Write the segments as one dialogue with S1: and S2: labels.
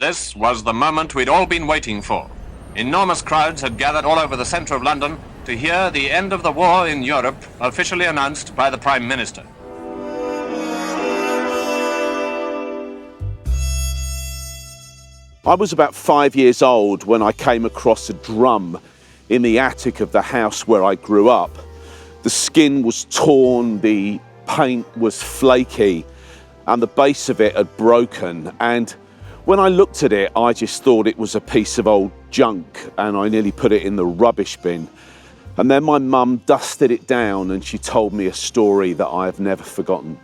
S1: This was the moment we'd all been waiting for. Enormous crowds had gathered all over the centre of London to hear the end of the war in Europe officially announced by the Prime Minister.
S2: I was about 5 years old when I came across a drum in the attic of the house where I grew up. The skin was torn, the paint was flaky, and the base of it had broken. And when I looked at it, I just thought it was a piece of old junk, and I nearly put it in the rubbish bin. And then my mum dusted it down and she told me a story that I have never forgotten.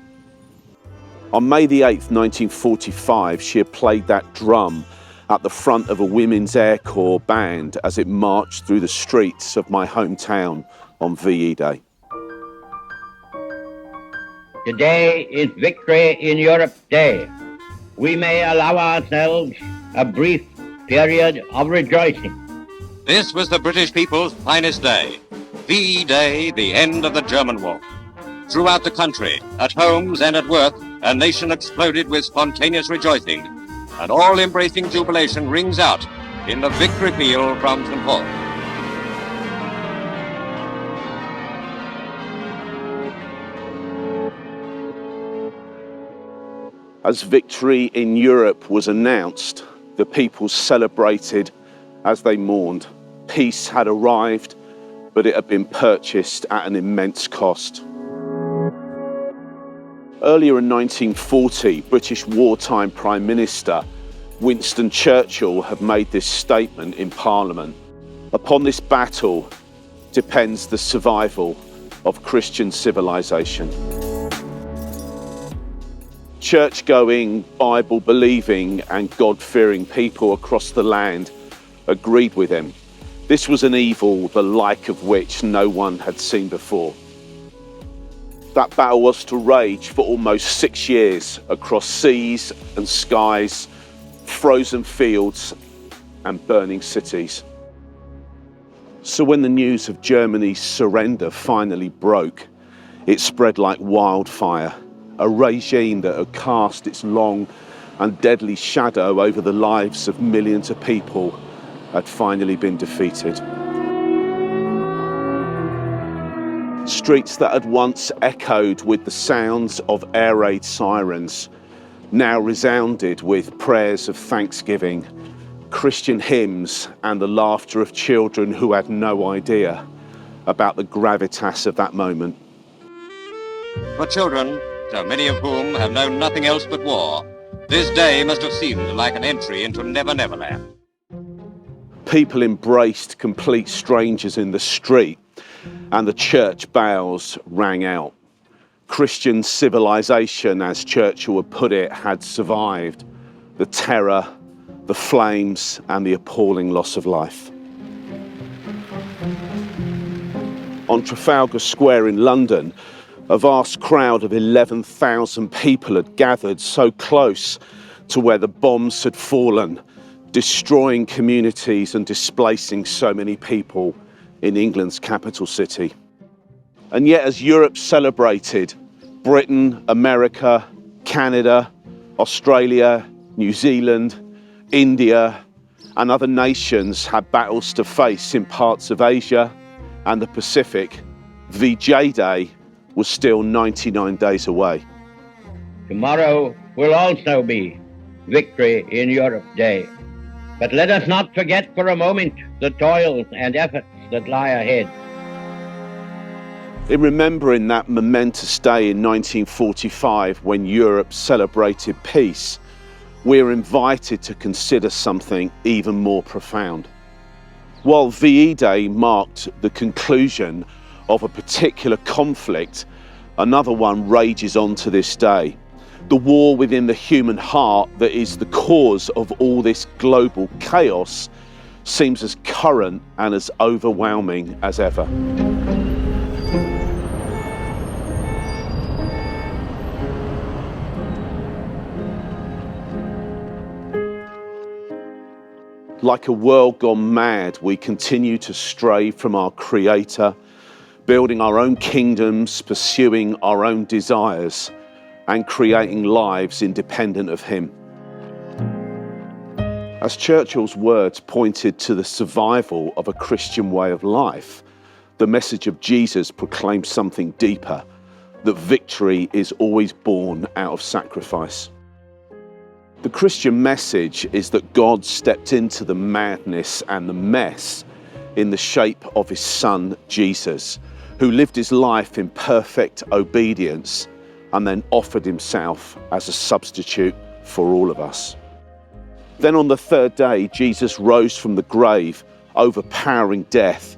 S2: On May the 8th, 1945, she had played that drum at the front of a Women's Air Corps band as it marched through the streets of my hometown on VE Day.
S3: Today is Victory in Europe Day. We may allow ourselves a brief period of rejoicing.
S4: This was the British people's finest day. VE Day, the end of the German war. Throughout the country, at homes and at work, a nation exploded with spontaneous rejoicing, and all-embracing jubilation rings out in the victory peal from St. Paul.
S2: As victory in Europe was announced, the people celebrated as they mourned. Peace had arrived, but it had been purchased at an immense cost. Earlier in 1940, British wartime Prime Minister Winston Churchill had made this statement in Parliament. Upon this battle depends the survival of Christian civilization. Church-going, Bible-believing and God-fearing people across the land agreed with him. This was an evil the like of which no one had seen before. That battle was to rage for almost 6 years across seas and skies, frozen fields and burning cities. So when the news of Germany's surrender finally broke, it spread like wildfire. A regime that had cast its long and deadly shadow over the lives of millions of people had finally been defeated. Streets that had once echoed with the sounds of air raid sirens now resounded with prayers of thanksgiving, Christian hymns and the laughter of children who had no idea about the gravitas of that moment.
S4: For children, so many of whom have known nothing else but war, this day must have seemed like an entry into Never Never Land.
S2: People embraced complete strangers in the street, and the church bells rang out. Christian civilization, as Churchill would put it, had survived the terror, the flames, and the appalling loss of life. On Trafalgar Square in London, a vast crowd of 11,000 people had gathered so close to where the bombs had fallen, destroying communities and displacing so many people in England's capital city. And yet, as Europe celebrated, Britain, America, Canada, Australia, New Zealand, India, and other nations had battles to face in parts of Asia and the Pacific, VJ Day was still 99 days away.
S3: Tomorrow will also be Victory in Europe Day. But let us not forget for a moment the toils and efforts that lie ahead.
S2: In remembering that momentous day in 1945 when Europe celebrated peace, we're invited to consider something even more profound. While VE Day marked the conclusion of a particular conflict, another one rages on to this day. The war within the human heart that is the cause of all this global chaos seems as current and as overwhelming as ever. Like a world gone mad, we continue to stray from our Creator, building our own kingdoms, pursuing our own desires, and creating lives independent of Him. As Churchill's words pointed to the survival of a Christian way of life, the message of Jesus proclaims something deeper, that victory is always born out of sacrifice. The Christian message is that God stepped into the madness and the mess in the shape of his Son, Jesus, who lived his life in perfect obedience and then offered himself as a substitute for all of us. Then on the third day, Jesus rose from the grave, overpowering death.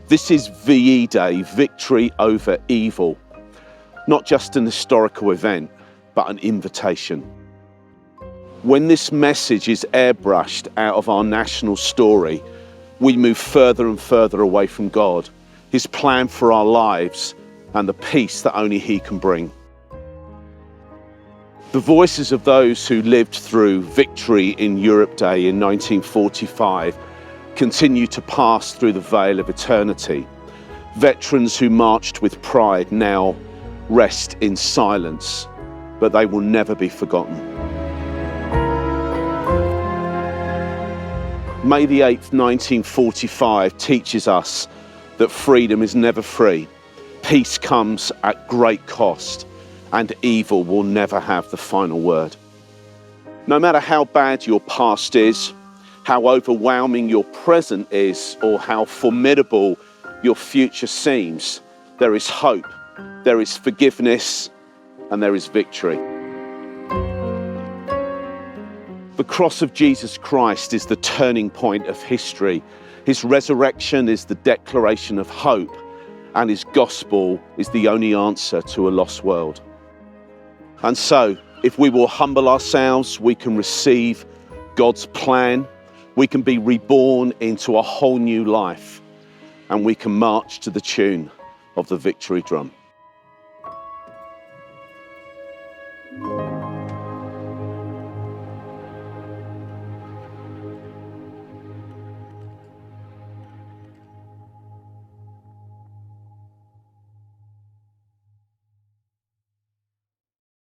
S2: This is VE Day, victory over evil. Not just an historical event, but an invitation. When this message is airbrushed out of our national story, we move further and further away from God, his plan for our lives, and the peace that only he can bring. The voices of those who lived through Victory in Europe Day in 1945 continue to pass through the veil of eternity. Veterans who marched with pride now rest in silence, but they will never be forgotten. May the 8th, 1945 teaches us that freedom is never free. Peace comes at great cost, and evil will never have the final word. No matter how bad your past is, how overwhelming your present is, or how formidable your future seems, there is hope, there is forgiveness, and there is victory. The cross of Jesus Christ is the turning point of history. His resurrection is the declaration of hope, and his gospel is the only answer to a lost world. And so, if we will humble ourselves, we can receive God's plan, we can be reborn into a whole new life, and we can march to the tune of the victory drum.